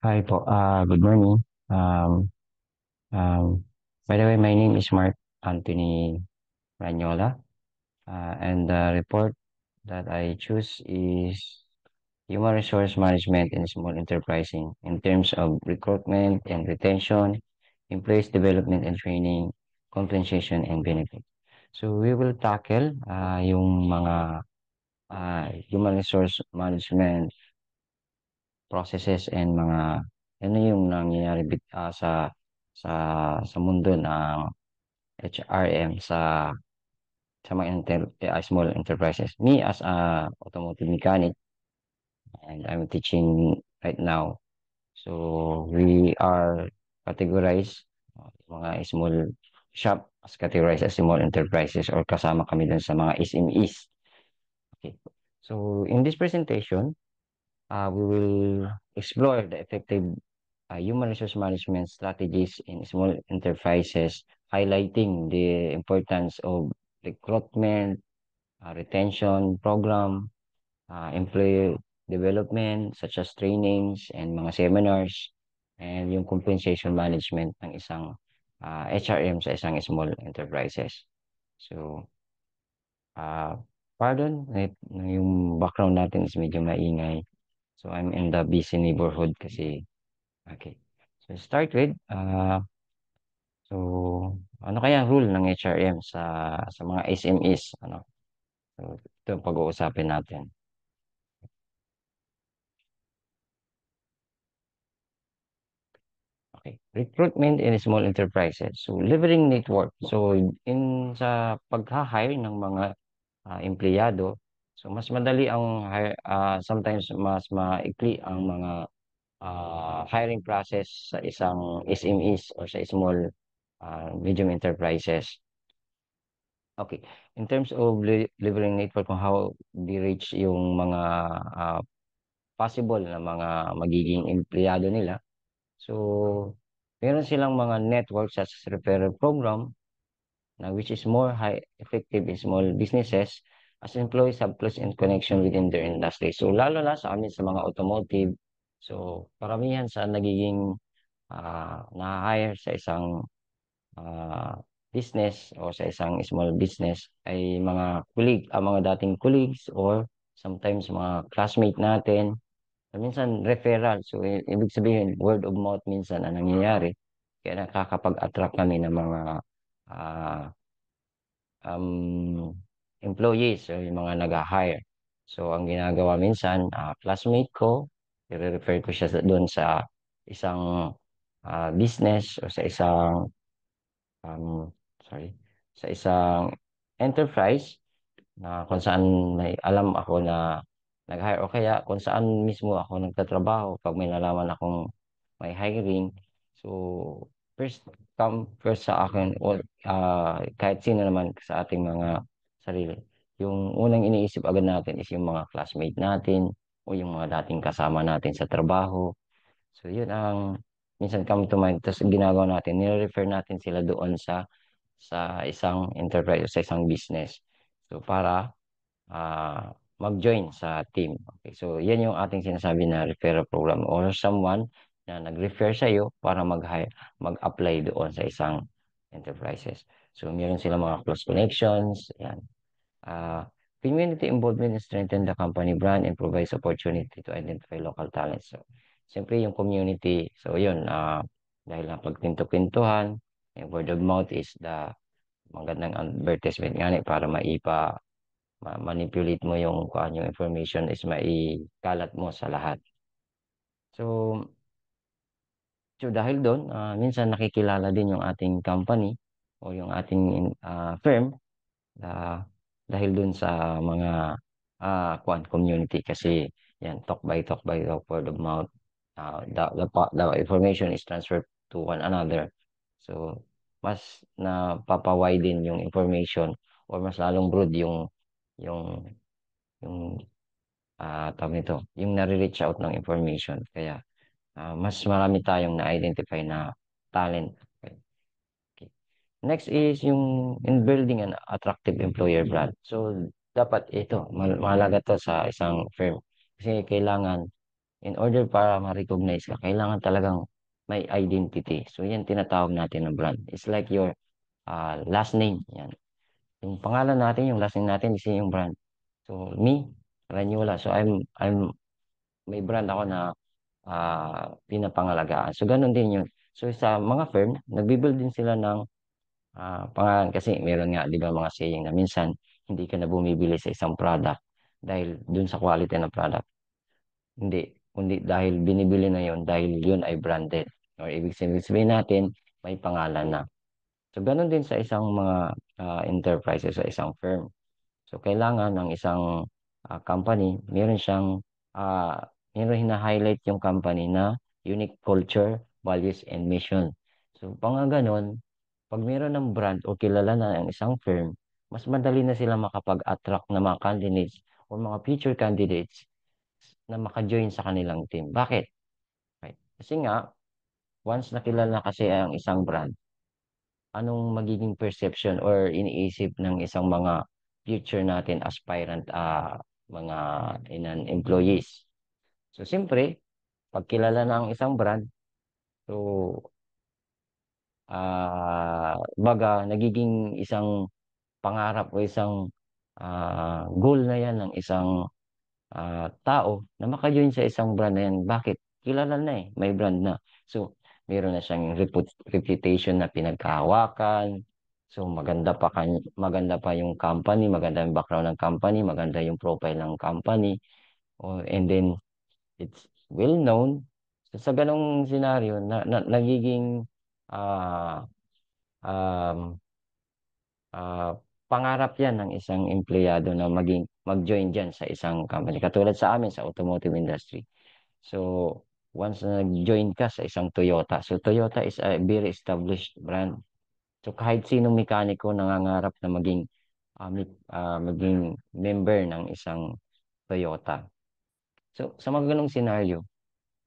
Hi po. Good morning. Um, um, by the way, my name is Mark Anthony Ranyola, and the report that I choose is Human Resource Management in Small Enterprising in terms of recruitment and retention, employees development and training, compensation and benefit. So we will tackle yung mga human resource management processes and mga ano yung nangyayari sa sa mundo ng HRM sa mga small enterprises. Me as a automotive mechanic and I'm teaching right now. So we are categorized mga small shop as categorized as small enterprises or kasama kami dun sa mga SMEs. Okay. So in this presentation, we will explore the effective human resource management strategies in small enterprises, highlighting the importance of recruitment, retention program, employee development such as trainings and mga seminars, and yung compensation management ng isang HRM sa isang small enterprises. So, uh, pardon, yung background natin is medyo maingay. So, I'm in the busy neighborhood kasi, okay. So, start with, so, ano kaya ang rule ng HRM sa mga SMEs? Ano? So, ito ang pag-uusapin natin. Okay. Recruitment in small enterprises. So, leveraging network. So, sa pagha-hire ng mga empleyado, so mas madali ang sometimes mas maikli ang mga hiring process sa isang SMEs or sa small medium enterprises. Okay. In terms of delivering network kung how they reach yung mga ah, possible na mga magiging empleyado nila. So, meron silang mga network such as referral program na which is more high effective in small businesses as employees have close in connection within their industry. So, lalo na sa amin sa mga automotive. So, paramihan sa nagiging na-hire sa isang ah, business o sa isang small business ay mga mga dating colleagues or sometimes mga classmate natin. Minsan referral. So, ibig sabihin, word of mouth minsan ang nangyayari. Kaya nakakapag-attract kami ng mga ah, employees o yung mga nag-hire. So, ang ginagawa minsan, classmate ko, i-refer ko siya doon sa isang business o sa isang sorry, sa isang enterprise na kung saan may alam ako na nag-hire o kaya kung saan mismo ako nagtatrabaho pag may nalaman akong may hiring. So, first come first sa akin or kahit sino naman sa ating mga sarili. Yung unang iniisip agad natin is yung mga classmate natin o yung mga dating kasama natin sa trabaho. So, yun ang minsan come to mind. Tapos ginagawa natin, nire-refer natin sila doon sa isang enterprise o sa isang business. So, para mag-join sa team. Okay, so yan yung ating sinasabi na referral program or someone na nag-refer sa iyo para mag-hire, mag-apply doon sa isang enterprises. So, meron silang mga close connections, yan. Uh, Community involvement strengthen the company brand and provides opportunity to identify local talents. So, siyempre yung community, so yun, dahil ang pagpinto-pintuhan, yung word of mouth is the magandang advertisement nga para manipulate mo yung kung yung information is maikalat mo sa lahat. So, dahil doon, minsan nakikilala din yung ating company o yung ating firm dahil doon sa mga community kasi yan, talk by talk, word of mouth. The information is transferred to one another. So, mas napapawiden yung information or mas lalong broad yung yung tawag nito, yung nare-reach out ng information. Kaya mas marami tayong na-identify na talent. Okay. Okay. Next is yung in building an attractive employer brand. So, dapat ito, mahalaga to sa isang firm. Kasi kailangan in order para ma-recognize ka, kailangan talagang may identity. So, yan tinatawag natin ng brand. It's like your last name. Yan. Yung pangalan natin, yung last name natin, is yung brand. So, me, Ranyola. So, may brand ako na pinapangalagaan. So, ganun din yun. So, sa mga firm, nagbibuild din sila ng pangalan kasi meron nga, di ba, mga saying na minsan hindi ka na bumibili sa isang product dahil dun sa quality ng product. Kundi dahil binibili na yun dahil yun ay branded. Or ibig sabihin natin, may pangalan na. So, ganun din sa isang mga enterprises, sa isang firm. So, kailangan ng isang company, uh, meron hina-highlight yung company na unique culture, values, and mission. So, pang ganon, pag meron ng brand o kilala na ang isang firm, mas madali na sila makapag-attract ng mga candidates o mga future candidates na maka-join sa kanilang team. Bakit? Right. Kasi nga, once nakilala kasi ang isang brand, anong magiging perception or iniisip ng isang mga future natin aspirant mga employees. So, siyempre, pag kilala na ang isang brand, so, baga, nagiging isang pangarap o isang goal na yan ng isang tao na maka-join sa isang brand na yan. Bakit? Kilala na eh, may brand na. So, meron na siyang reputation na pinagkahawakan. So, maganda pa yung company, maganda yung background ng company, maganda yung profile ng company. And then, it's well known. So, sa ganong scenario, nagiging ah um, ah, pangarap yan ng isang empleyado na mag-join dyan sa isang company. Katulad sa amin sa automotive industry. So, once na nag-join ka sa isang Toyota, so Toyota is a very established brand. So, kahit sinong mekaniko nangangarap na maging member ng isang Toyota. So, sa mga ganong scenario,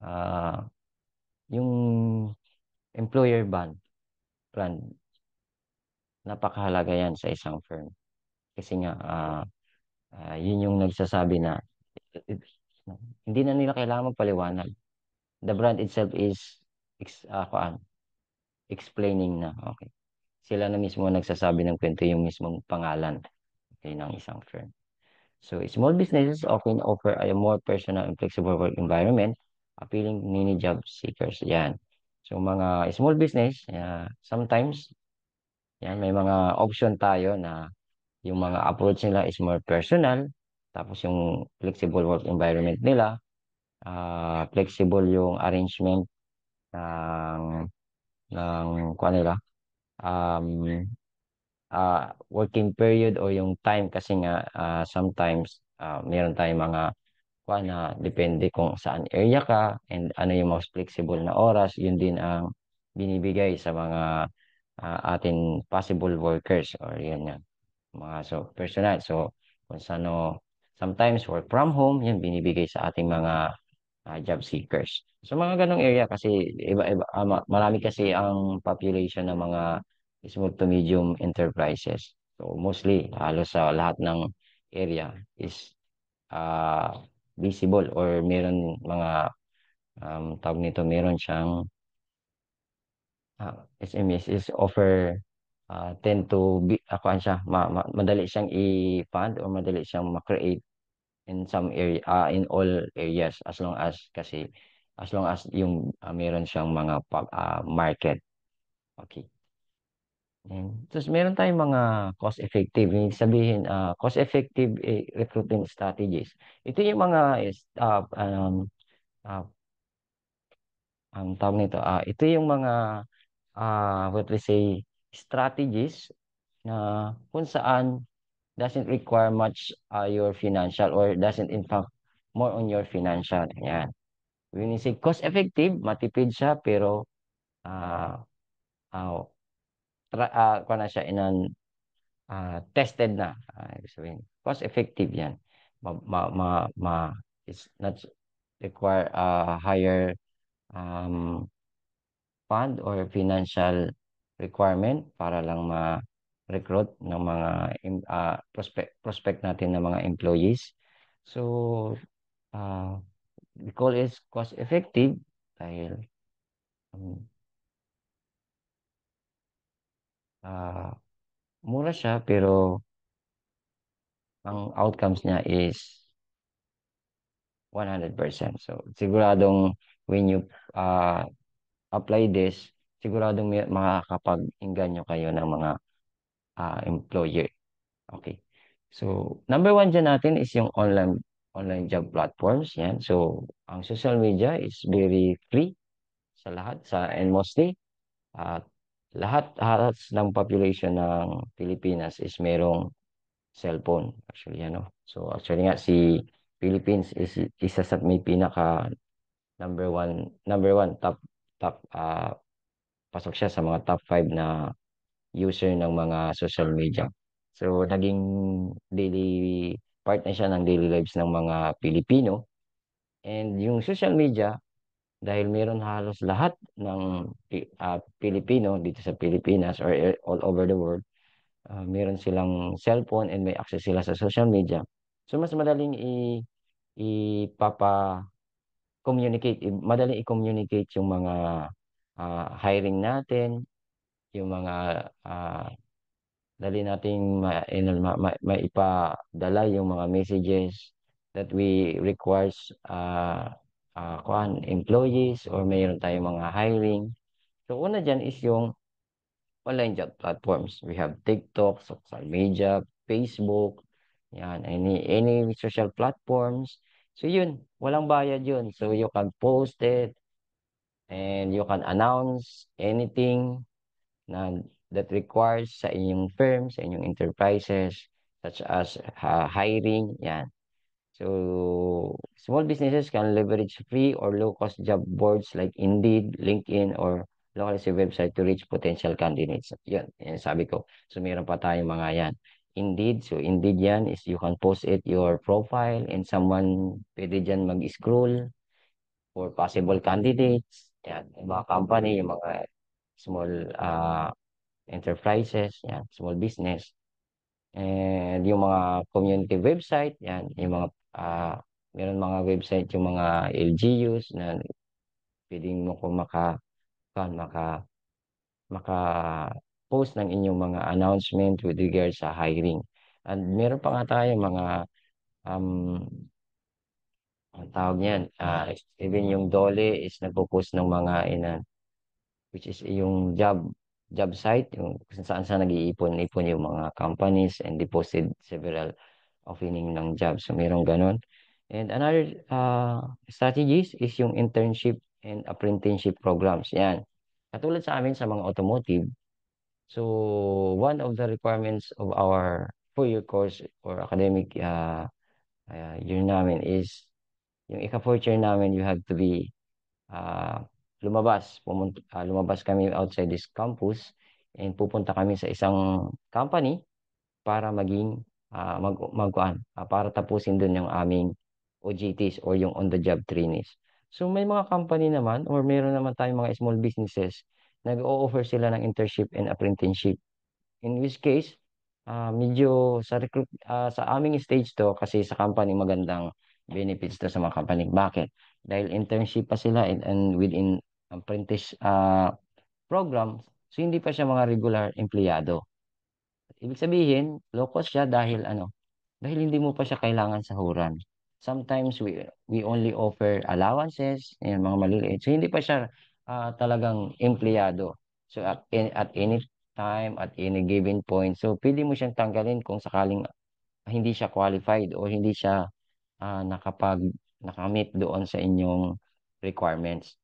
ah, yung employer brand, napakahalaga yan sa isang firm. Kasi nga, yun yung nagsasabi na it- hindi na nila kailangan magpaliwanag. The brand itself is ex, ah, kuan, explaining na. Okay. Sila na mismo ang nagsasabi ng kwento yung mismong pangalan, okay, ng isang firm. So, small businesses often offer a more personal and flexible work environment, appealing to many job seekers. Yan. So, mga small business, sometimes, yan, may mga option tayo na yung mga approach nila is more personal, tapos yung flexible work environment nila, flexible yung arrangement ng kuha nila, um, working period o yung time kasi nga sometimes meron tayong mga kuha na depende kung saan area ka and ano yung most flexible na oras, yun din ang binibigay sa mga atin possible workers or yun nga mga personal. So, kung sano, sometimes work from home, yan binibigay sa ating mga job seekers. So, mga ganong area kasi iba-iba, marami kasi ang population ng mga small to medium enterprises. So, mostly, halos sa lahat ng area is visible or meron mga tawag nito, meron siyang SMS is offer tend to be ako siya madali siyang i-fund or madali siyang ma-create in some area in all areas as long as yung meron siyang mga market. Okay. And, tapos meron tayong mga cost effective, ibig sabihin cost effective recruitment strategies. Ito yung mga uh, ang tawag nito ito yung mga what we say strategies na kung saan doesn't require much your financial or doesn't impact more on your financial. Yan. When you say cost effective, matipid siya pero uh, uh, kuha na siya in an tested na. Ibig sabihin, cost effective yan. Ma, ma, ma, it's not require a higher um, fund or financial requirement para lang ma-recruit ng mga prospect natin ng mga employees. So, we call it cost effective dahil um, ah, mura siya pero ang outcomes niya is 100%. So, siguradong when you uh, apply this, siguradong makakapag-engganyo kayo ng mga employer. Okay. So, number one dyan natin is yung online job platforms. Yan. So, ang social media is very free sa lahat and mostly uh, lahat ng population ng Pilipinas is merong cellphone actually ano. So, actually nga si Philippines is isa sa may pinaka number one top pasok siya sa mga top 5 na user ng mga social media. So, naging daily part na siya ng daily lives ng mga Pilipino. And yung social media, dahil meron halos lahat ng Pilipino dito sa Pilipinas or all over the world, meron silang cellphone and may access sila sa social media. So, mas madaling ipapa-communicate, madaling i-communicate yung mga hiring natin, yung mga dali nating maipadala yung mga messages that we requires employees or mayroon tayong mga hiring. So, una dyan is yung online job platforms. We have TikTok, social media, Facebook, yan, any social platforms. So, yun, walang bayad yun. So, you can post it and you can announce anything na that requires sa inyong firm, sa inyong enterprises, such as hiring, yan. So, small businesses can leverage free or low-cost job boards like Indeed, LinkedIn, or localized website to reach potential candidates. Yan sabi ko. So, meron pa tayong mga yan. Indeed, so Indeed yan is you can post it your profile and someone pwede dyan mag-scroll for possible candidates. Yan, yung mga company, yung mga small enterprises, yan, small business. And yung mga community website, yan, yung mga meron mga website yung mga LGUs na pwedeng mo kung maka maka post ng inyong mga announcement with regards sa hiring. And meron pa nga tayo mga um ang tawag niyan, even yung Dole is nagpo-post ng mga which is yung job site, yung kung saan nag-iipon-ipon yung mga companies and deposit several opening ng jobs. So, mayroong ganon. And another strategies is yung internship and apprenticeship programs. Yan. Katulad sa amin sa mga automotive, so one of the requirements of our 4-year course or academic year namin is yung ika-4th year namin, you have to be ah, lumabas kami outside this campus and pupunta kami sa isang company para maging para tapusin dun yung aming OJTs or yung on-the-job trainees. So may mga company naman or meron naman tayong mga small businesses nag-o-offer sila ng internship and apprenticeship. In which case, medyo sa aming stage to kasi sa company magandang benefits to sa mga company. Bakit? Dahil internship pa sila and within apprentice program, so hindi pa siya mga regular empleyado. Ibig sabihin, low cost siya dahil hindi mo pa siya kailangan sahuran. Sometimes we only offer allowances, yan, mga maliliit. So hindi pa siya talagang empleyado. So at any time, at any given point, so pwede mo siyang tanggalin kung sakaling hindi siya qualified o hindi siya nakamit doon sa inyong requirements.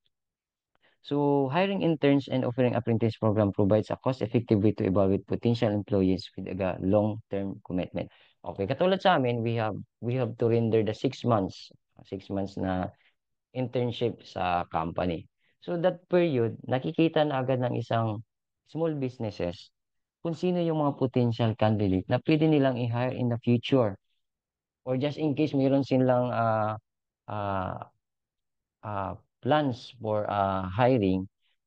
So, hiring interns and offering apprentice program provides a cost-effective way to evaluate potential employees with a long-term commitment. Okay, katulad sa amin, we have to render the 6 months na internship sa company. So that period, nakikita na agad ng isang small businesses kung sino yung mga potential candidate na pwede nilang i-hire in the future or just in case mayroon silang uh, plans for hiring,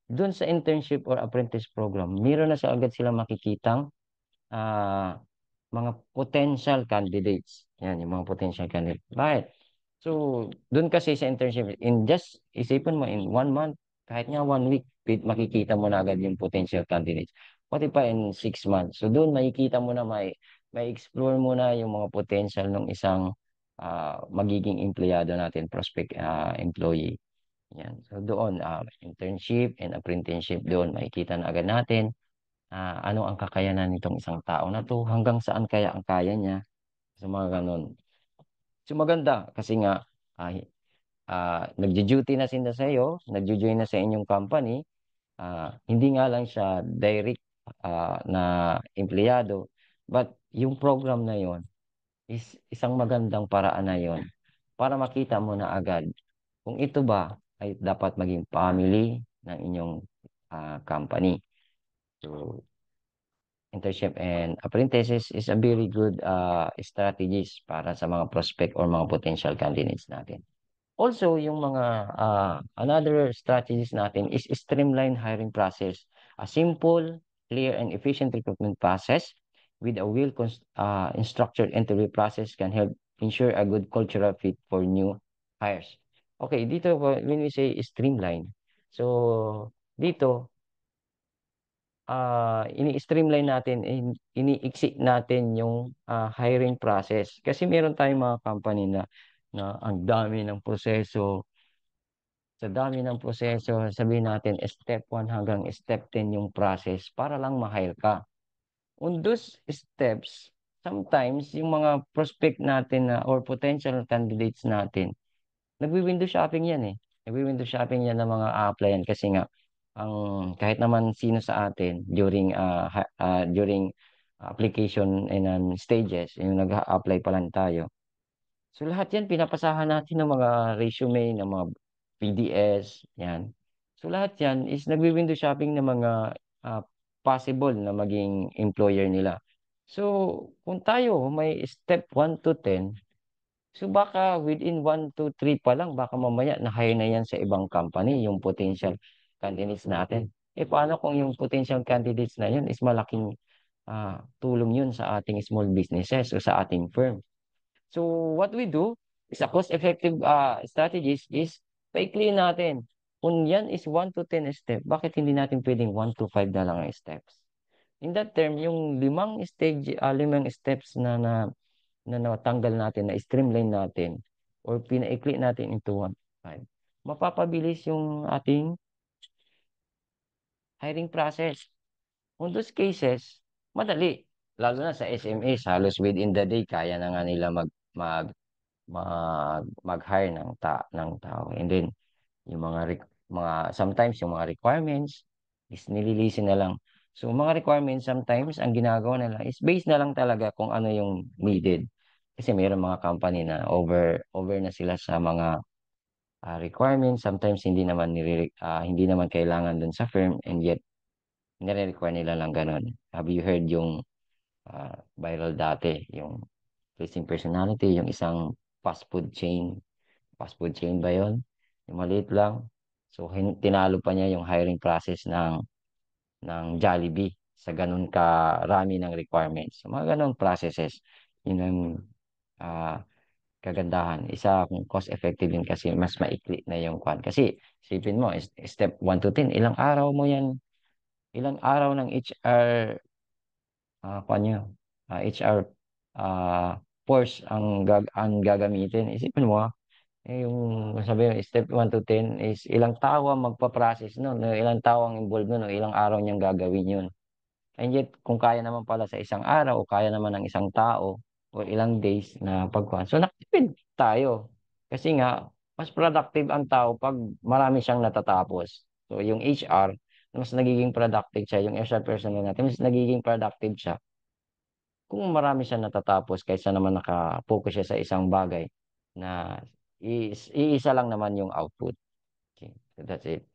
doon sa internship or apprentice program, meron na sa agad silang makikitang ah, mga potential candidates. Yan, yung mga potential candidates. Bakit? So, doon kasi sa internship, in just, isipin mo, in 1 month, kahit nga 1 week, makikita mo na agad yung potential candidates. Pati pa in 6 months. So, doon makikita mo na may explore mo na yung mga potential ng isang magiging empleyado natin, prospect employee. Yan. So, doon, internship and apprenticeship, doon makikita na agad natin ano ang kakayanan nitong isang tao na to, hanggang saan kaya ang kaya niya. So, mga ganun. So, maganda kasi nga, ah, nagjo-duty na sila sa iyo, nagjo-join na sa inyong company, hindi nga lang siya direct na empleyado, but yung program na yon is isang magandang paraan na yon para makita mo na agad kung ito ba ay dapat maging family ng inyong company. So, internship and apprentices is a very good strategies para sa mga prospect or mga potential candidates natin. Also, yung mga another strategies natin is streamline hiring process. A simple, clear, and efficient recruitment process with a structured interview process can help ensure a good cultural fit for new hires. Okay, dito when we say streamline, so dito ini-streamline natin, iniiksi natin yung hiring process. Kasi meron tayong mga company na ang dami ng proseso. Sa dami ng proseso, sabihin natin step 1 hanggang step 10 yung process para lang ma-hire ka. On those steps, sometimes yung mga prospect natin or potential candidates natin, nagwi-window shopping yan eh. Nagwi-window shopping yan ng mga applyan kasi nga ang kahit naman sino sa atin during application and stages, yung nag-apply pa lang tayo. So lahat yan pinapasahan natin ng mga resume, ng mga PDS, yan. So lahat yan is nagwi-window shopping ng mga ah, possible na maging employer nila. So kung tayo may step 1 to 10, so baka within 1 to 3 pa lang, baka mamaya na-hire na yan sa ibang company, yung potential candidates natin. Eh paano kung yung potential candidates na yun is malaking tulong yun sa ating small businesses o sa ating firm. So what we do is a cost-effective strategies is paikliin natin. Kung yan is 1 to 10 step, bakit hindi natin pwedeng 1 to 5 na lang ang steps? In that term, yung limang steps na natanggal natin, na streamline natin, or pinaikli natin into 1 to 5, mapapabilis yung ating hiring process. On those cases, madali. Lalo na sa SMEs, halos within the day, kaya na nga nila mag-hire ng tao. And then yung sometimes yung mga requirements is nililisin na lang. So mga requirements sometimes ang ginagawa nila is based na lang talaga kung ano yung needed. Kasi mayroon mga company na over na sila sa mga requirements. Sometimes hindi naman kailangan dun sa firm, and yet nire-require nila lang ganun. Have you heard yung viral dati, yung placing personality, yung isang fast food chain. Fast food chain ba yun? Yung maliit lang. So, tinalo pa niya yung hiring process ng Jollibee sa ganun karami ng requirements. So, mga ganun processes. Yun ang ah, kagandahan. Isa kung cost effective din kasi mas maikli na yung kwan. Kasi, isipin mo, step 1 to 10, ilang araw ng HR kwan nyo, HR force ang gagamitin. Isipin mo, yung sabi mo, step 1 to 10 is ilang tao ang magpa-process nun, no? Ilang tao ang involved nun, no? Ilang araw niyang gagawin yun. And yet, kung kaya naman pala sa isang araw, o kaya naman ng isang tao, o ilang days na pagkuhan. So, nakatipid tayo. Kasi nga, mas productive ang tao pag marami siyang natatapos. So, yung HR, mas nagiging productive siya. Yung HR personnel natin, mas nagiging productive siya kung marami siya natatapos kaysa naman naka-focus siya sa isang bagay na iisa lang naman yung output. Okay, so that's it.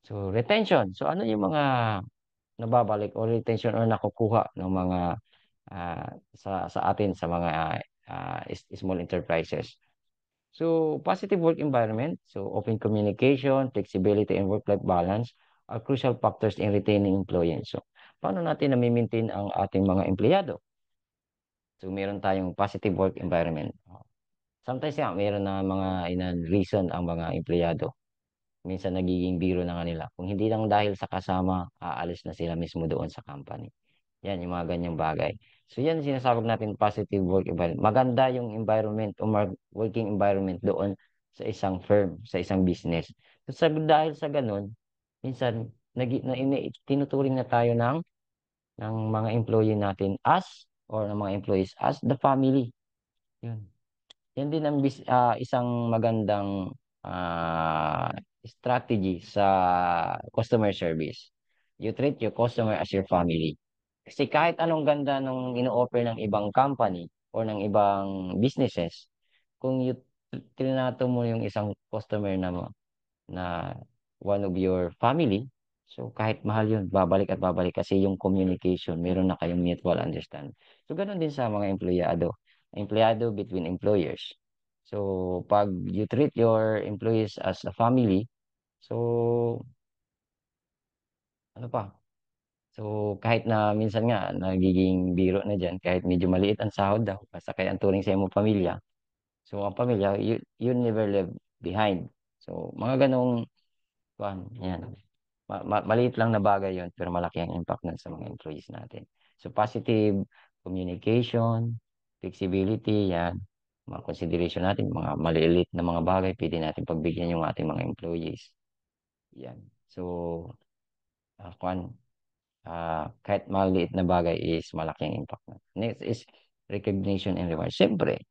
So retention. So ano yung mga nababalik o retention or nakukuha ng mga sa atin sa mga small enterprises. So positive work environment, so open communication, flexibility and work-life balance are crucial factors in retaining employees. So paano natin na-maintain ang ating mga empleyado? So, meron tayong positive work environment. Sometimes nga meron na mga inan reason ang mga empleyado. Minsan nagiging biro na nga nila. Kung hindi lang dahil sa kasama, aalis na sila mismo doon sa company. Yan, yung mga ganyang bagay. So yan sinasabog natin positive work environment. Maganda yung environment o working environment doon sa isang firm, sa isang business. So dahil sa ganun, minsan tinuturing na tayo ng mga employee natin as or ng mga employees as the family. Yun. Yan din ang isang magandang ah, strategy sa customer service. You treat your customer as your family. Kasi kahit anong ganda nung ino-offer ng ibang company or ng ibang businesses, kung trinato mo yung isang customer na one of your family, so kahit mahal yun, babalik at babalik kasi yung communication, meron na kayong mutual understand. So ganun din sa mga empleyado between employers. So pag you treat your employees as a family, so ano pa? So kahit na minsan nga nagiging biro na diyan, kahit medyo maliit ang sahod daw, basta kaya ang turing sa imong pamilya. So ang pamilya, you never leave behind. So mga ganong yan. Maliit lang na bagay yon pero malaki ang impact nun sa mga employees natin. So positive communication, flexibility, yan. Mga consideration natin, mga maliliit na mga bagay, pwede natin pagbigyan yung ating mga employees. Yan. So, kwan, kahit maliit na bagay is malaking impact na. Next is recognition and reward. Siyempre,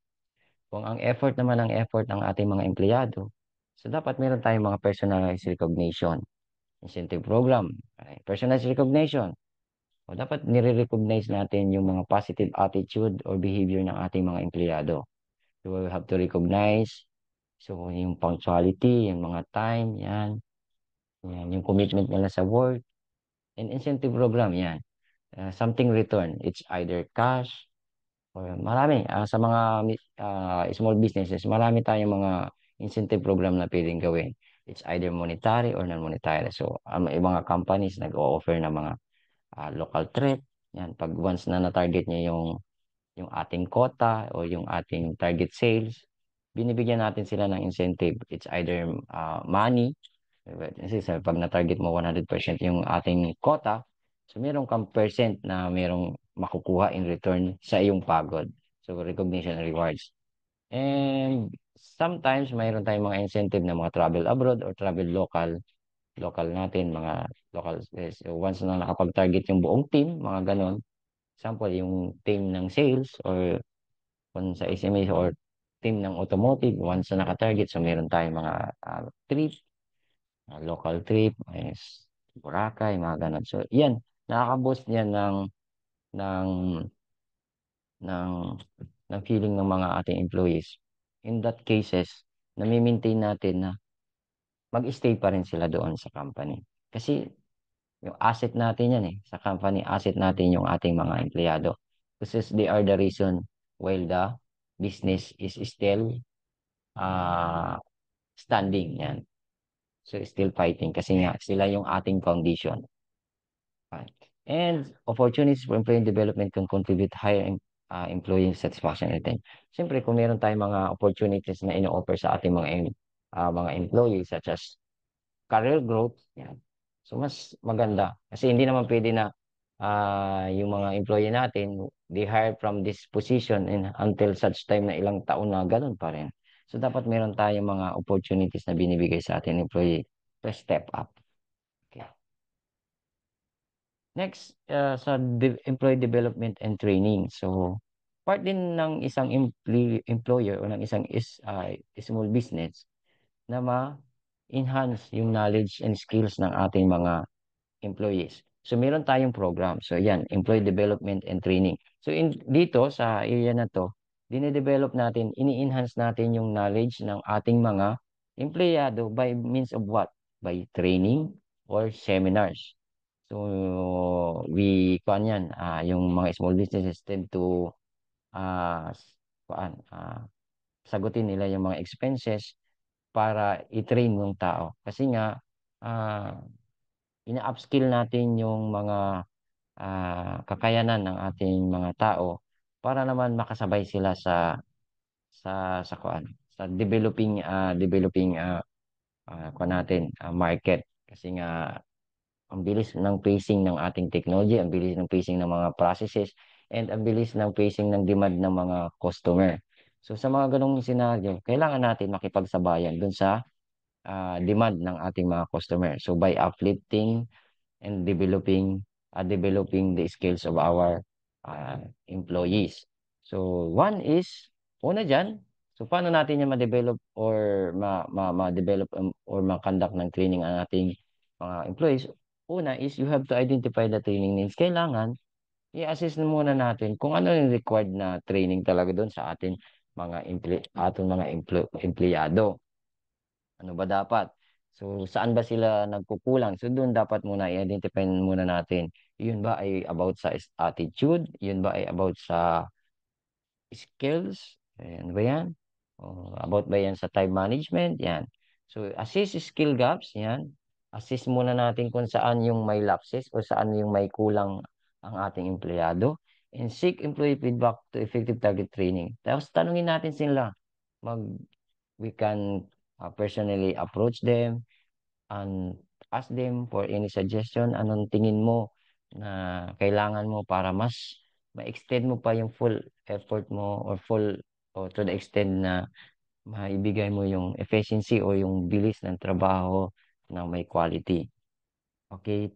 kung ang effort naman ang effort ng ating mga empleyado, so dapat meron tayong mga personalized recognition, incentive program, personalized recognition. O dapat nire-recognize natin yung mga positive attitude or behavior ng ating mga empleyado. So we have to recognize, so yung punctuality, yung mga time, yan, yung commitment nila sa work, and incentive program, yan. Something return, it's either cash, or marami. Sa mga small businesses, marami tayong mga incentive program na pwedeng gawin. It's either monetary or non-monetary. So, yung mga companies nag-o-offer ng mga local trip. Yan, pag once na na-target niya yung ating quota o yung ating target sales, binibigyan natin sila ng incentive. It's either money, kasi pag na-target mo 100% yung ating quota, so meron kang percent na merong makukuha in return sa iyong pagod. So recognition and rewards. And sometimes mayroon tayong mga incentive na mga travel abroad or travel local natin, mga local. So once na nakapag-target yung buong team, mga ganon, example, yung team ng sales or kung sa SMA or team ng automotive, once na naka-target, so meron tayong mga trip, local trip, is Boracay, mga ganon. So yan, nakaka-boost yan ng, ng, ng feeling ng mga ating employees. In that cases, nami-maintain natin na mag-stay pa rin sila doon sa company. Kasi yung asset natin yan sa company, asset natin yung ating mga empleyado. Kasi they are the reason while the business is still uh, standing yan. So still fighting kasi nga sila yung ating foundation. Right. And opportunities for employee development can contribute higher employee satisfaction and retention. Siyempre, kung meron tayong mga opportunities na ino-offer sa ating mga employees such as career growth, yan. So, mas maganda. Kasi hindi naman pwede na yung mga employee natin, they hire from this position and until such time na ilang taon na ganun pa rin. So, dapat meron tayong mga opportunities na binibigay sa ating employee to step up. Okay. Next, sa employee development and training. So, part din ng isang employer o ng isang small business na ma-enhance yung knowledge and skills ng ating mga employees. So, meron tayong program. So, yan, employee development and training. So, dito sa area na to, dine-develop natin, ini-enhance natin yung knowledge ng ating mga empleyado by means of what? By training or seminars. So, yan, yung mga small businesses tend to, ah, s- kuan, sagutin nila yung mga expenses para i-train yung tao. Kasi nga, ah, ina-upskill natin yung mga kakayanan ng ating mga tao para naman makasabay sila sa kuan sa developing kuan natin market kasi nga ang bilis ng pacing ng ating technology, ang bilis ng pacing ng mga processes, and ang bilis ng pacing ng demand ng mga customer. So sa mga ganong senaryo, kailangan natin makipagsabayan dun sa demand ng ating mga customer. So by uplifting and developing the skills of our employees. So one is una diyan, so paano natin yan ma-develop or ma-develop or ma-conduct ng training ang ating mga employees? Una is you have to identify the training needs. Kailangan i-assess na muna natin kung ano yung required na training talaga doon sa ating mga empleyado. Ano ba dapat? So, saan ba sila nagkukulang? So, doon dapat muna i-identify muna natin. Yun ba ay about sa attitude? Yun ba ay about sa skills? Ano ba yan? O, about ba yan sa time management? Yan. So, assess skill gaps. Yan. Assess muna natin kung saan yung may lapses o saan yung may kulang ang ating empleyado. And seek employee feedback to effective target training. Tapos, tanungin natin sila. Mag, we can personally approach them and ask them for any suggestion. Anong tingin mo na kailangan mo para mas ma-extend mo pa yung full effort mo or full o to the extent na maibigay mo yung efficiency o yung bilis ng trabaho ng may quality. Okay,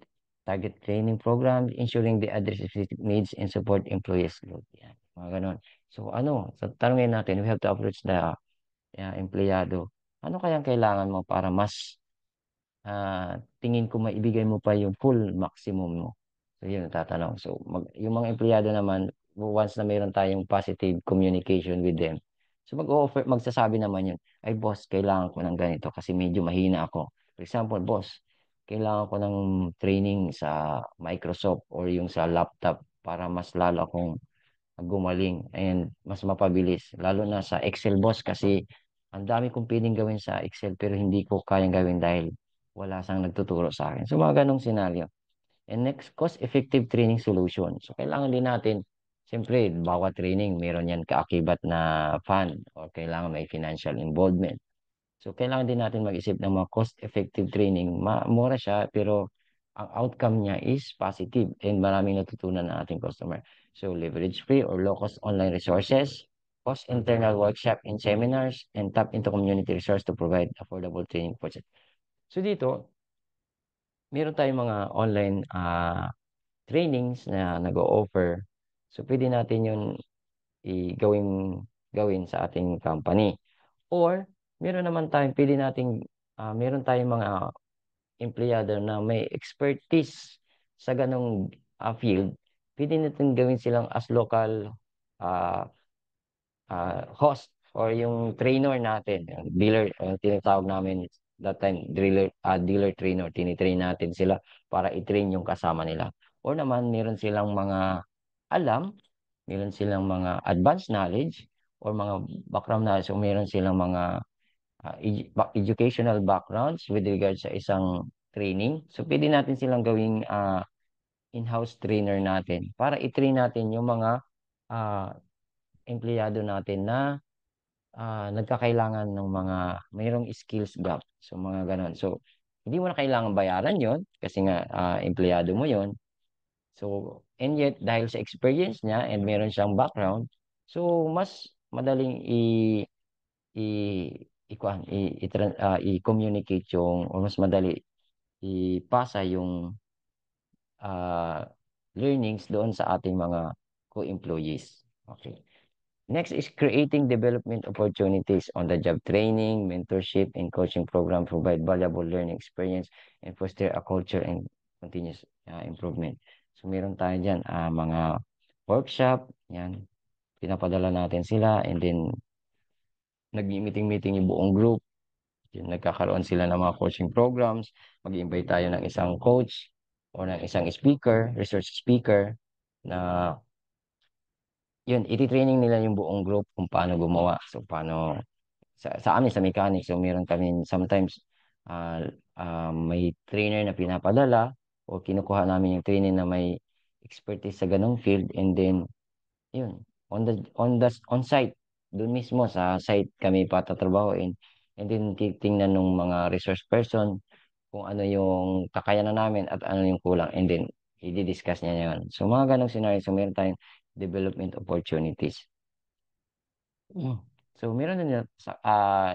target training program, ensuring the address specific needs and support employees growth. Yan, mga ganon. So ano, so tanungin natin, we have to approach the empleyado. Ano kayang kailangan mo para mas tingin ko maibigay mo pa yung full maximum mo. So, yun ang tatanong. So, yung mga empleyado naman, once na mayroon tayong positive communication with them, so magsasabi naman yun, ay boss, kailangan ko ng ganito kasi medyo mahina ako. For example, boss, kailangan ko ng training sa Microsoft or yung sa laptop para mas lalo akong gumaling and mas mapabilis. Lalo na sa Excel boss kasi ang dami kong pwedeng gawin sa Excel pero hindi ko kayang gawin dahil wala sang nagtuturo sa akin. So mga ganong senaryo. And next, cost-effective training solution. So kailangan din natin, siyempre, bawat training, meron yan kaakibat na fund or kailangan may financial involvement. So, kailangan din natin mag-isip ng mga cost-effective training. Mura siya, pero ang outcome niya is positive and maraming natutunan ng ating customer. So, leverage free or low-cost online resources, cost internal workshop and seminars, and tap into community resource to provide affordable training project. So, dito, meron tayong mga online trainings na nag-o-offer. So, pwede natin yun gawin sa ating company. Or, meron naman tayong, meron tayong mga empleyado na may expertise sa ganong field. Pwede natin gawin silang as local uh, host or yung trainer natin, yung dealer, tinatawag namin that time, dealer trainer, tinitrain natin sila para i-train yung kasama nila. Or naman, meron silang mga alam, meron silang mga advanced knowledge or mga background knowledge, o meron silang mga educational backgrounds with regards sa isang training. So, pwede natin silang gawing in-house trainer natin para i-train natin yung mga uh, empleyado natin na nagkakailangan ng mga mayroong skills gap. So, mga ganon. So, hindi mo na kailangan bayaran yon kasi nga empleyado mo yon. So, and yet, dahil sa experience niya and meron siyang background, so, mas madaling i i-communicate yung or mas madali ipasa yung uh, learnings doon sa ating mga co-employees. Okay. Next is creating development opportunities on the job training, mentorship, and coaching program provide valuable learning experience and foster a culture and continuous improvement. So meron tayo dyan mga workshop, yan, pinapadala natin sila and then nag-meeting-meeting yung buong group. Yung nagkakaroon sila ng mga coaching programs, mag-invite tayo ng isang coach o ng isang speaker, research speaker na yun, iti-training nila yung buong group kung paano gumawa. So, paano, sa amin, sa mechanics, so meron kami sometimes may trainer na pinapadala o kinukuha namin yung trainer na may expertise sa ganong field and then, yun, on site, doon mismo sa site kami patatrabahuin. And then titingnan ng mga resource person kung ano yung kakayanan namin at ano yung kulang. And then i-discuss niya yun. So mga ganong scenario. So meron tayong development opportunities. Mm. So meron din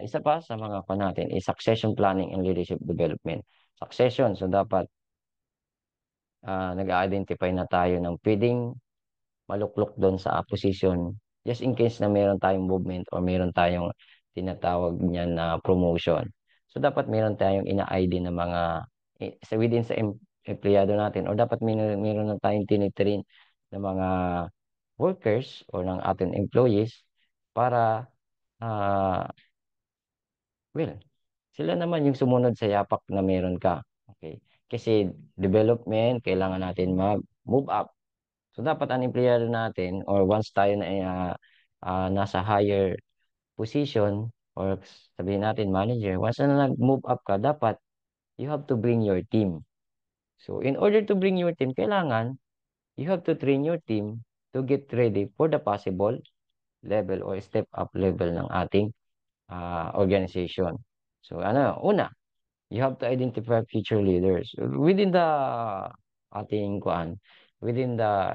isa pa sa mga pa natin is succession planning and leadership development. Succession. So dapat nag-identify na tayo ng pwedeng maluklok doon sa position just in case na meron tayong movement or meron tayong tinatawag niya na promotion. So dapat meron tayong ina-ID na mga within sa empleyado natin or dapat meron na tayong tinitrain na mga workers or ng ating employees para ah well, sila naman yung sumunod sa yapak na meron ka. Okay? Kasi development, kailangan natin mag-move up. So, dapat ang empleyado natin or once tayo na nasa higher position or sabihin natin manager, once na nag-move up ka, dapat you have to bring your team. So, in order to bring your team, kailangan you have to train your team to get ready for the possible level or step up level ng ating organization. So, una, you have to identify future leaders within the ating within the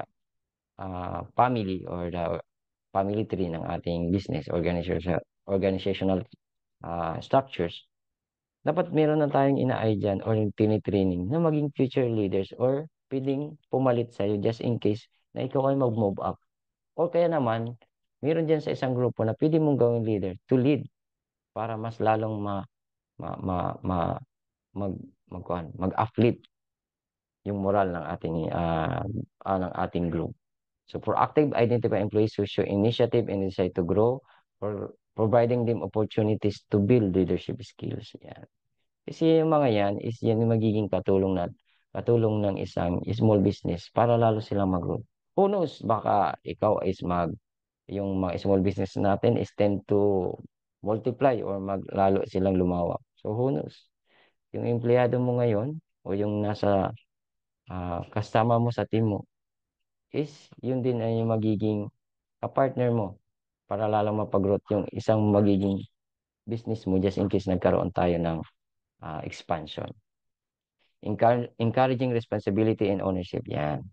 family or the family tree ng ating business organizational structures. Dapat meron na tayong inaay dyan or yung tinitraining na maging future leaders or pwedeng pumalit sa'yo just in case na ikaw ay mag-move up. O kaya naman, meron dyan sa isang grupo na pwede mong gawing leader to lead para mas lalong ma, ma, ma, mag, mag-uplift yung moral ng ating group. So proactive identify employees who show initiative and decide to grow or providing them opportunities to build leadership skills. Yan. Kasi yung mga yan is yan yung magiging katulong ng isang small business para lalo silang mag-grow. Who knows, baka ikaw is yung mga small business natin is tend to multiply or lalo silang lumawak. So who knows? Yung empleyado mo ngayon o yung nasa kasama mo sa team mo is yun din ay yung magiging kapartner mo para lalong mapag-growth yung isang magiging business mo just in case nagkaroon tayo ng expansion. Encouraging responsibility and ownership. Yan.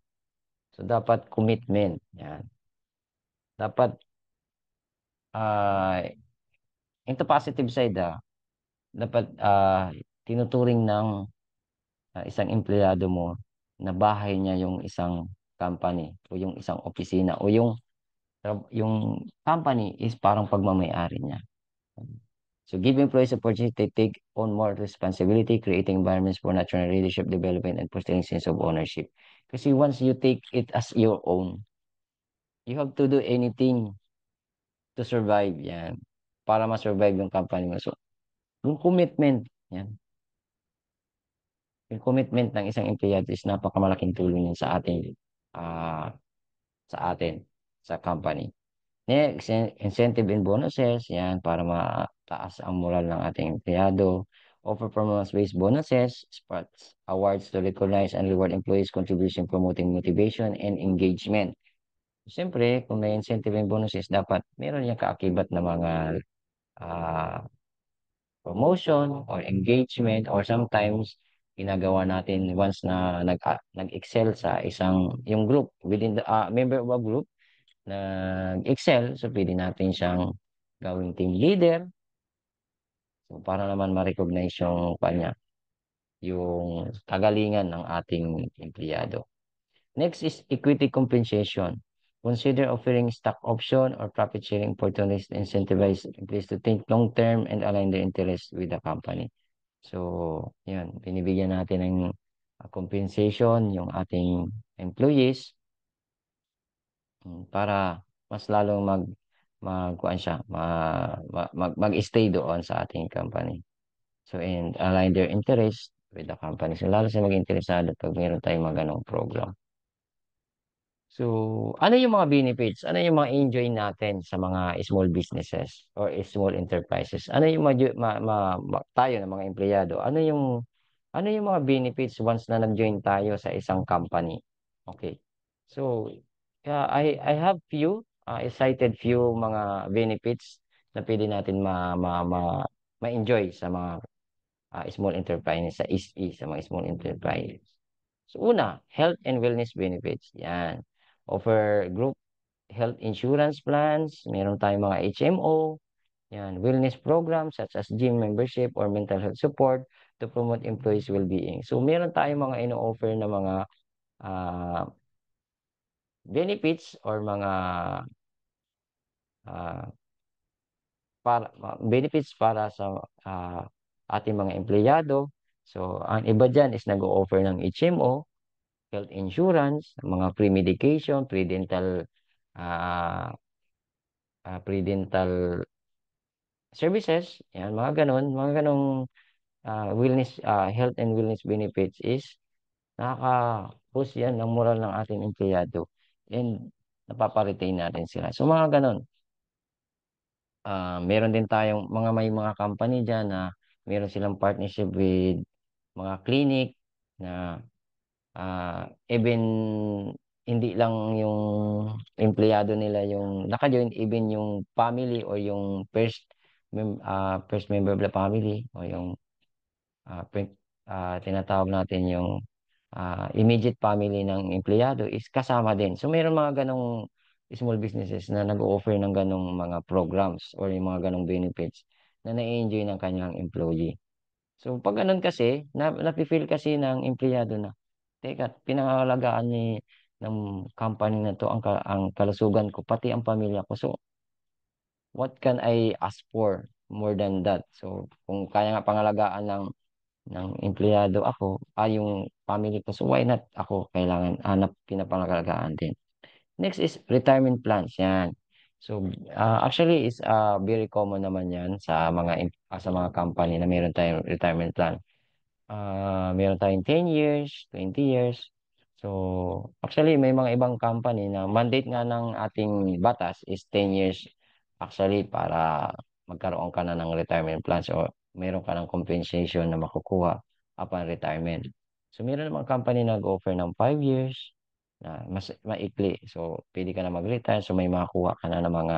So, dapat commitment. Yan. Dapat, into positive side, dapat tinuturing ng isang empleyado mo na bahay niya yung isang company o yung isang opisina o yung company is parang pagmamayari niya. So give employees opportunity to take on more responsibility, creating environments for natural leadership development and fostering sense of ownership. Kasi once you take it as your own, you have to do anything to survive yan. Para ma-survive yung company mo. So, yung commitment, yan. Yung commitment ng isang empleyado is napakamalaking tulong yan ah, sa atin, sa company. Next, incentive and bonuses, yan, para mataas ang moral ng ating empleyado. Offer performance-based bonuses, sports, awards to recognize and reward employees' contribution, promoting motivation and engagement. Siyempre, kung may incentive and bonuses, dapat meron yung kaakibat na mga ah, promotion or engagement or sometimes ginagawa natin once na nag-excel sa yung group within the member of a group nag-excel, so pwede natin siyang gawing team leader. So, para naman ma-recognize yung kanya, yung kagalingan ng ating empleyado. Next is equity compensation. Consider offering stock option or profit sharing opportunities to incentivize employees to think long-term and align their interests with the company. So, yan, binibigyan natin ng compensation yung ating employees para mas lalong magkuan siya, mag-stay doon sa ating company. So, and align their interest with the company. So, lalo siya mag-interesado pag meron tayong mga ganong program. So, ano yung mga benefits? Ano yung mga enjoy natin sa mga small businesses or small enterprises? Ano yung tayo ng mga empleyado? Ano yung mga benefits once na nag-join tayo sa isang company? Okay. So, I have few. cited few mga benefits na pwede natin ma-enjoy sa mga small enterprise, sa SE, sa mga small enterprise. So, una, health and wellness benefits. Yan. Offer group health insurance plans. Meron tayong mga HMO. Yan. Wellness programs such as gym membership or mental health support to promote employees' well-being. So, meron tayong mga ino-offer na mga ah, benefits or mga ah, benefits para sa ating mga empleyado. So, ang iba dyan is nag-o-offer ng HMO, health insurance, mga pre-medication, ah, pre-dental services, yan, mga ganong health and wellness benefits is nakaka-boost yan ng moral ng ating empleyado and napapa-retain natin sila. So, mga ganon. Meron din tayong may mga company dyan na meron silang partnership with mga clinic na even hindi lang yung empleyado nila yung naka-join, even yung family or yung first member of the family o yung tinatawag natin yung immediate family ng empleyado is kasama din. So meron mga ganong small businesses na nag-offer ng ganong mga programs or yung mga ganong benefits na na-enjoy ng kanyang employee. So pag ganun kasi, napi-feel kasi ng empleyado na, teka, pinangangalagaan ng company na to ang kalusugan ko, pati ang pamilya ko. So what can I ask for more than that? So kung kaya nga pangalagaan ng empleyado ako, yung family ko, so why not ako kailangan pinapangalagaan din. Next is retirement plans, yan. So, actually is very common naman yan sa mga company na meron tayong retirement plan. Meron tayong 10 years, 20 years. So, actually may mga ibang company na mandate nga ng ating batas is 10 years actually para magkaroon ka na ng retirement plans o meron ka ng compensation na makukuha upon retirement. So, meron namang company na nag-offer ng 5 years na mas maikli. So, pwede ka na mag-retire. So, may makakuha ka na ng mga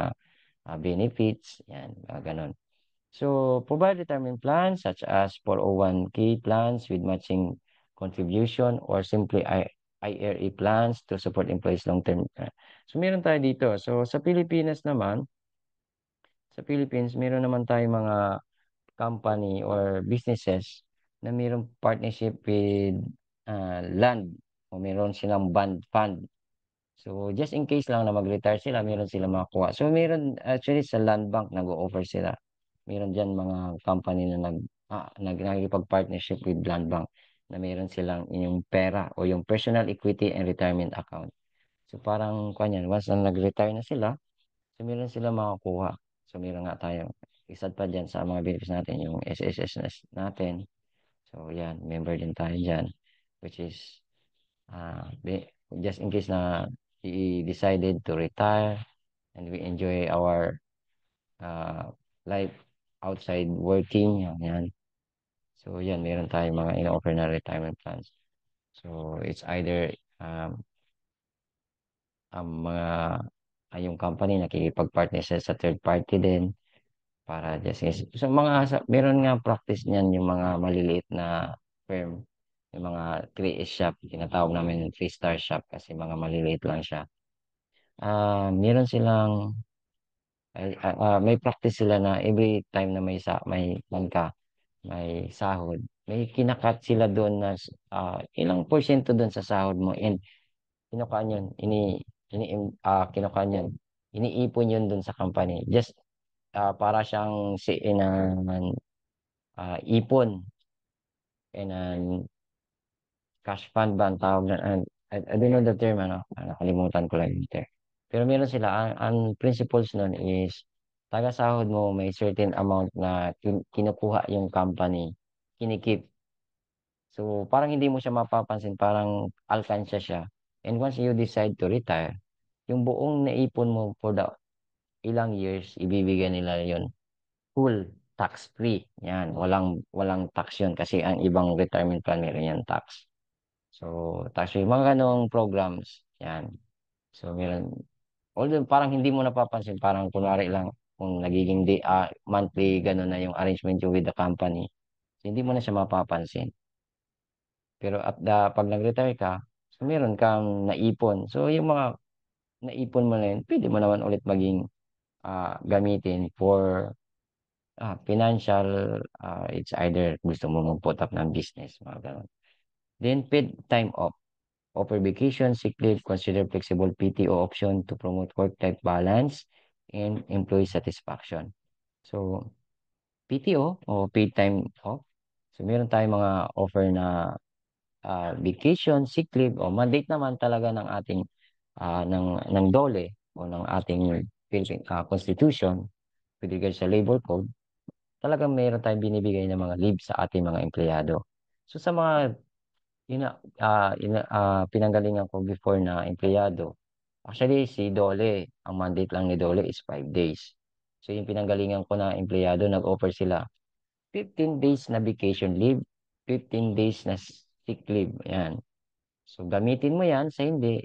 benefits. Yan, mga ganon. So, provide retirement plans such as 401k plans with matching contribution or simply IRA plans to support employees long-term. So, meron tayo dito. So, sa Pilipinas naman, sa Philippines, meron naman tayong mga company or businesses na mayroong partnership with land o meron silang bond fund. So, just in case lang na mag-retire sila, meron silang makuha. So, meron actually sa land bank nag-o-offer sila. Meron dyan mga company na nagkipag-partnership with land bank na meron silang yung pera o yung personal equity and retirement account. So, parang kanyan, once na nag-retire na sila, so meron silang makakuha. So, meron nga tayo. Isad pa dyan sa mga benefits natin, yung SSS natin. So, yan, member din tayo dyan. Which is, just in case na we decided to retire and we enjoy our uh, life outside working, yan. So, yan, meron tayong mga in-offer na retirement plans. So, it's either ang mga yung company nakikipag-partner sa third party din para just so meron nga practice niyan yung mga maliliit na firm, yung mga 3S shop, tinatawag namin 3-star shop kasi mga maliliit lang siya. Meron silang may practice sila na every time na may bangka, may sahod, may kinakat sila doon na ilang porsyento doon sa sahod mo and kinukaan yun, kinukaan yun, iniipon yun doon sa company. Just para siyang ipon and cash fund ba ang tawag na, I don't know the term, nakalimutan ko lang yung term. Pero meron sila, ang principles nun is, taga-sahod mo may certain amount na kinukuha yung company, kinikip. So, parang hindi mo siya mapapansin, parang alkansya siya. And once you decide to retire, yung buong naipon mo for the ilang years, ibibigay nila yon full tax-free. Yan, walang tax yun kasi ang ibang retirement plan meron yan tax. So, tax-free, mga ganong programs. Yan. So, meron. Although parang hindi mo napapansin, parang kunwari lang kung nagiging monthly gano'n na yung arrangement yung with the company, hindi mo na siya mapapansin. Pero pag nag-retire ka, so meron kang naipon. So yung mga naipon mo na yun, pwede mo naman ulit maging gamitin for financial, it's either gusto mo mag-put up ng business, mga ganun. Then paid time off. Offer vacation, sick leave, consider flexible PTO option to promote work-life balance and employee satisfaction. So, PTO o paid time off. So, meron tayong mga offer na vacation, sick leave o mandate naman talaga ng ating ng DOLE o ng ating Philippine Constitution with regards sa labor code. Talagang meron tayong binibigay ng mga leave sa ating mga empleyado. So, sa mga pinanggalingan ko before na empleyado. Actually, si Dole, ang mandate lang ni Dole is 5 days. So, yung pinanggalingan ko na empleyado, nag-offer sila 15 days na vacation leave, 15 days na sick leave. Ayan. So, gamitin mo yan, sa hindi,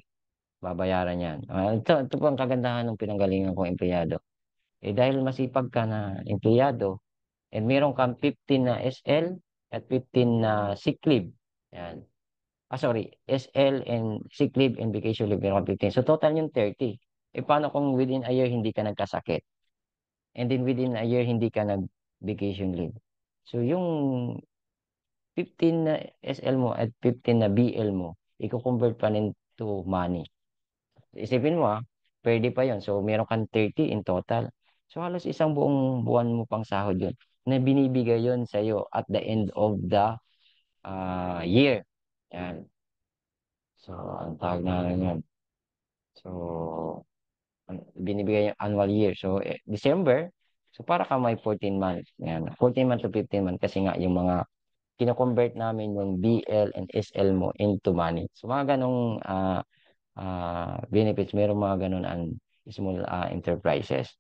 babayaran yan. Ito po ang kagandahan ng pinanggalingan kong empleyado. Eh, dahil masipag ka na empleyado, and meron kang 15 na SL at 15 na sick leave. Yan. Sorry, SL and sick leave and vacation leave, meron kang 15. So, total yung 30. Eh, paano kung within a year hindi ka nagkasakit? And then within a year hindi ka nag-vacation leave? So, yung 15 na SL mo at 15 na BL mo, i-convert pa rin to money. Isipin mo pwede pa yon. So, meron kang 30 in total. So, halos isang buong buwan mo pang sahod yun na binibigay yon sa iyo at the end of the year. Yan. So, ang tawag na lang yan. So, binibigay yung annual year. So, December, so para ka may 14 months. Yan. 14 months to 15 months kasi nga yung mga kino-convert namin yung BL and SL mo into money. So, mga ganong benefits, meron mga ganon ang small enterprises.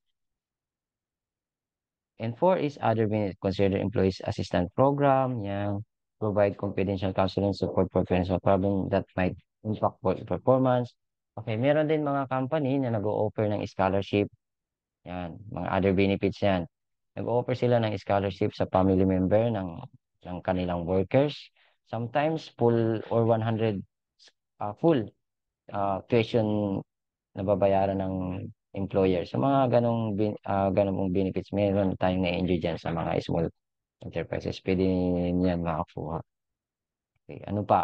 And four is other benefits. Consider employees assistance program. Yan. Provide confidential counseling support for financial problem that might impact performance. Okay, meron din mga company na nag-o-offer ng scholarship. Yan, mga other benefits yan. Nag-offer sila ng scholarship sa family member ng kanilang workers. Sometimes full or 100 full tuition na babayaran ng employer. So mga ganong pong benefits meron tayong na-enjoy dyan sa mga small enterprises. Pwede niyan makakuha. Okay. Ano pa?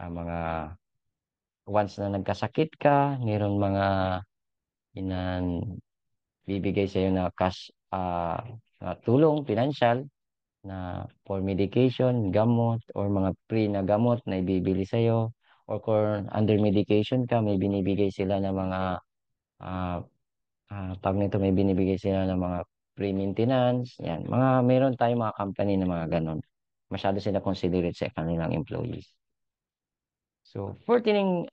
Mga once na nagkasakit ka, meron mga inan bibigay sa iyo na cash na tulong, financial, na for medication, gamot, or mga free na gamot na ibibili sa iyo. Or kung under medication ka, may binibigay sila ng mga, tawag nito, may binibigay sila ng mga free maintenance. Yan, meron tayong mga company na mga ganon. Masyado sila considerate sa kanilang employees. So, fostering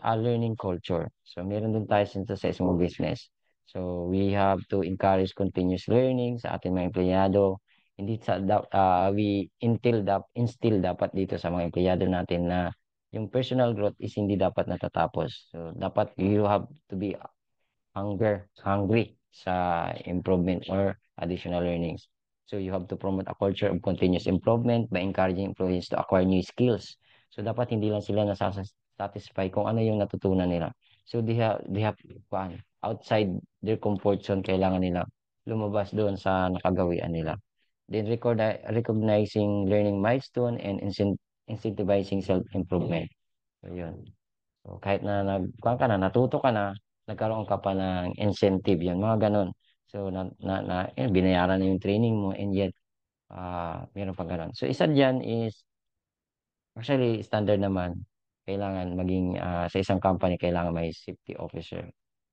a learning culture. So, meron din tayo sa small business. So, we have to encourage continuous learning sa ating mga empleyado. Hindi we instill dapat dito sa mga empleyado natin na yung personal growth is hindi dapat natatapos. So, dapat you have to be hungry sa improvement or additional learnings. So you have to promote a culture of continuous improvement by encouraging employees to acquire new skills. So dapat hindi lang sila nasasatisfy kung ano yung natutunan nila. So they have outside their comfort zone, kailangan nila lumabas doon sa nakagawian nila. Then recognizing learning milestone and incentivizing self-improvement. So yun. So, kahit na nagkuhan ka na, natuto ka na, nagkaroon ka pa ng incentive yun, mga ganun. So, binayaran na yung training mo and yet, meron pa ganun. So, isa dyan is, actually, standard naman, kailangan maging, sa isang company, kailangan may safety officer.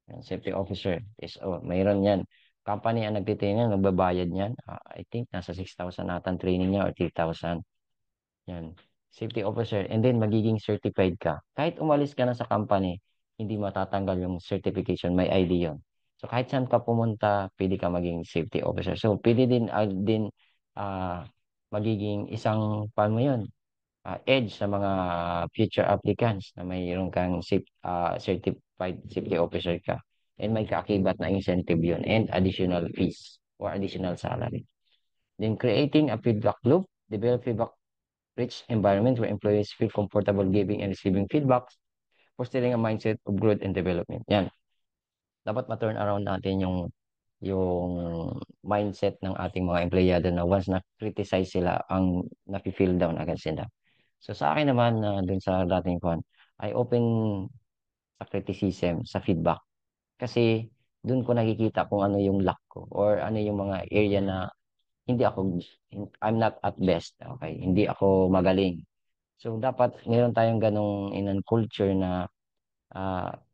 Yan, safety officer is, mayroon yan. Company ang nagtitraining, nagbabayad yan. I think nasa 6,000 natin training niya or 3,000. Yan. Safety officer. And then, magiging certified ka. Kahit umalis ka na sa company, hindi matatanggal yung certification. May ID yun. So, kahit saan ka pumunta, pwede ka maging safety officer. So, pwede din ah, magiging isang, paano yun, edge sa mga future applicants na mayroon kang certified safety officer ka. And may kaakibat na incentive yun and additional fees or additional salary. Then creating a feedback loop, develop feedback-rich environment where employees feel comfortable giving and receiving feedbacks, fostering a mindset of growth and development. Yan. Dapat ma-turn around natin yung mindset ng ating mga empleyado na once na-criticize sila, ang nafe-feel down agad sila. So sa akin naman na dun sa dating kon, I open sa criticism, sa feedback. Kasi dun ko nakikita kung ano yung lack ko or ano yung mga area na hindi ako, I'm not at best. Okay, hindi ako magaling. So dapat meron tayong ganong in culture na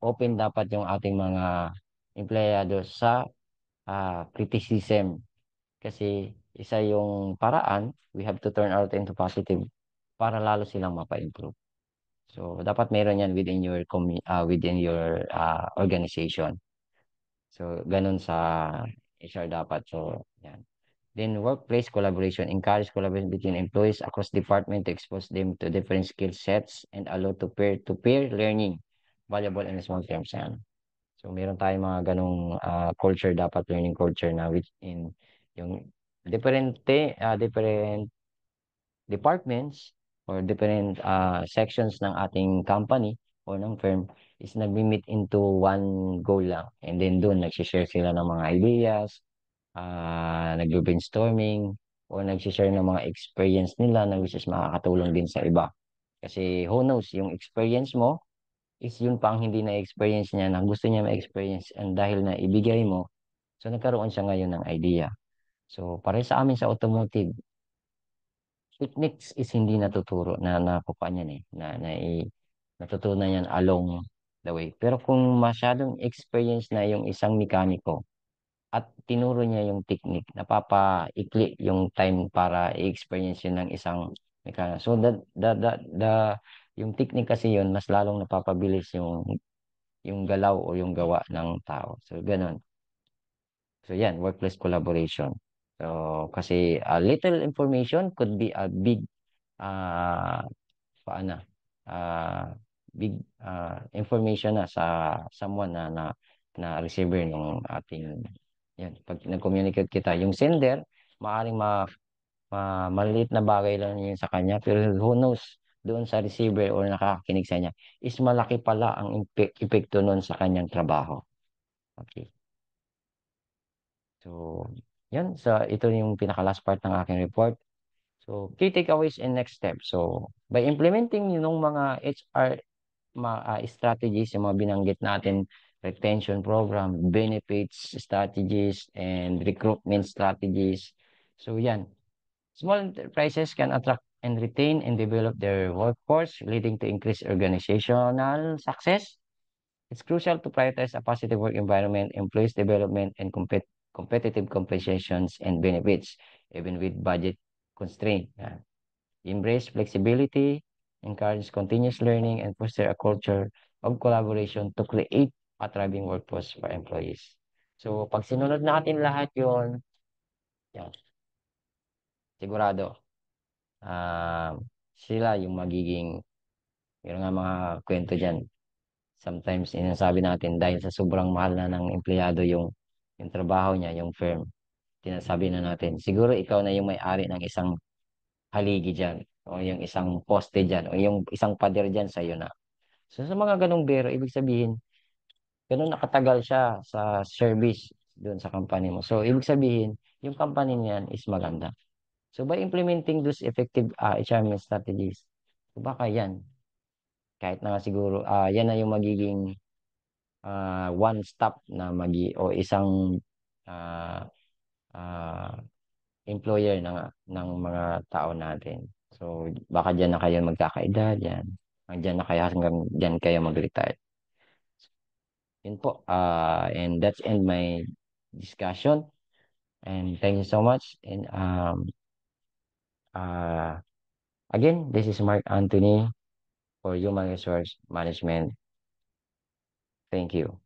open dapat yung ating mga empleyado sa criticism. Kasi isa yung paraan, we have to turn out into positive para lalo silang mapa-improve. So dapat meron yan within your organization. So ganun sa HR dapat. So yan. Then workplace collaboration, encourage collaboration between employees across department to expose them to different skill sets and allow to peer-to-peer learning, valuable in small terms. Yan. So meron tayong mga ganong culture dapat, learning culture na which in yung different departments or different sections ng ating company or ng firm is nagmi-meet into one goal lang. And then doon nag-share sila ng mga ideas, nagbe-brainstorming o nag-share ng mga experience nila na which is makakatulong din sa iba. Kasi who knows, yung experience mo is yun pang hindi na-experience niya na gusto niya ma-experience and dahil na ibigay mo, so nagkaroon siya ngayon ng idea. So, pare sa amin sa automotive, techniques is hindi natuturo na nakukuha niyan natutunan yan along the way. Pero kung masyadong experience na yung isang mekaniko at tinuro niya yung technique, napapaikli yung time para i-experience yun ng isang mekaniko. So, yung technique kasi yun, mas lalong napapabilis yung galaw o yung gawa ng tao. So, ganun. So, yan, workplace collaboration. So, kasi a little information could be a big uh, paana uh, big information na sa someone na receiver ng ating yan. Pag nag-communicate kita, yung sender, maaaring maliit na bagay lang yun sa kanya, pero who knows, doon sa receiver or nakakakinig sa niya, is malaki pala ang epekto nun sa kanyang trabaho. Okay. So, yan. So, ito yung pinaka-last part ng aking report. So, key takeaways and next steps. So, by implementing yung mga HR strategies, yung mga binanggit natin, retention program, benefits strategies, and recruitment strategies. So, yan. Small enterprises can attract and retain and develop their workforce, leading to increased organizational success. It's crucial to prioritize a positive work environment, employees development, and competitive compensations and benefits, even with budget constraint. Embrace flexibility, encourage continuous learning, and foster a culture of collaboration to create a thriving workforce for employees. So, pag sinunod natin lahat yon, yan, sigurado, sila yung magiging, meron nga mga kwento dyan. Sometimes, sinasabi natin dahil sa sobrang mahal na ng empleyado yung trabaho niya, yung firm, sinasabi na natin, siguro ikaw na yung may-ari ng isang haligi dyan, o yung isang poste dyan, o yung isang pader dyan sa'yo na. So, sa mga ganong biro, ibig sabihin, ganun nakatagal siya sa service doon sa company mo. So, ibig sabihin, yung company niyan is maganda. So, by implementing those effective HRM strategies, so baka yan, kahit na nga siguro, yan na yung magiging one stop na o isang uh, uh, employer ng mga tao natin. So, baka dyan na kayo magkakaedad, yan. Diyan na kayo hanggang dyan kayo mag-retire. Yun po. And that's end my discussion. And thank you so much. And uh, again, this is Mark Anthony for Human Resource Management. Thank you.